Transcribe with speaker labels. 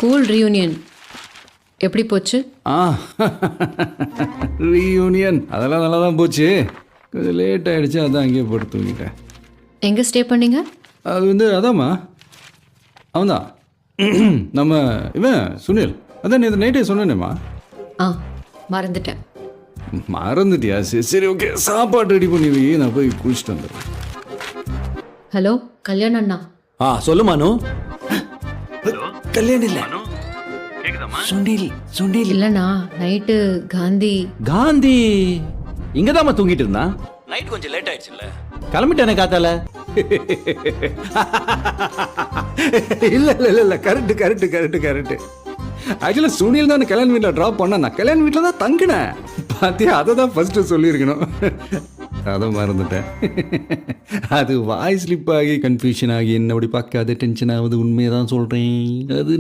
Speaker 1: School reunion எப்படி போச்சு?
Speaker 2: ஆ reunion அதெல்லாம் நல்லா தான் போச்சு. கொஞ்சம் லேட் ஆகிடுச்சு, அதான் அங்கேயே போட்டு தூங்கிட்டேன்.
Speaker 1: எங்கே ஸ்டே பண்ணீங்க?
Speaker 2: அது அதாம்மா அவன்தான் நம்ம இவன் சுனில். அதான் நேற்று நைட்டே சொன்னேனேம்மா.
Speaker 1: ஆ மறந்துட்டேன்.
Speaker 2: மறந்துட்டியா? சரி சரி ஓகே, சாப்பாடு ரெடி பண்ணி வை, நான் போய் குளிச்சுட்டு வந்துடுறேன்.
Speaker 1: ஹலோ கல்யாணம் அண்ணா.
Speaker 3: சொல்லு மானு.
Speaker 2: கல்யாணம் இல்லை, சுனில் சுனில்.
Speaker 1: இல்லைண்ணா, நைட்டு காந்தி.
Speaker 3: காந்தி இங்கதாம்மா தூங்கிட்டு இருந்தான். நைட் கொஞ்சம் லேட் ஆயிடுச்சுல்ல, கிளம்பிட்டானே காத்தால.
Speaker 2: இல்லை இல்லை இல்லை இல்லை, கரெக்டு கரெக்டு கரெக்டு கரெக்டு. ஆக்சுவலாக சுனில் தான் கல்யாண வீட்டில் ட்ராப் பண்ண, நான் கல்யாண வீட்டில் தான் தங்கினேன். பார்த்தியா, அதை தான் ஃபஸ்ட்டு சொல்லியிருக்கணும். அதை மறந்துட்டேன். அது வாய்ஸ் ஸ்லிப் ஆகி கன்ஃபியூஷன் ஆகி என்ன அப்படி பார்க்காத டென்ஷன் ஆகுது. உண்மையை தான் சொல்கிறேன். அது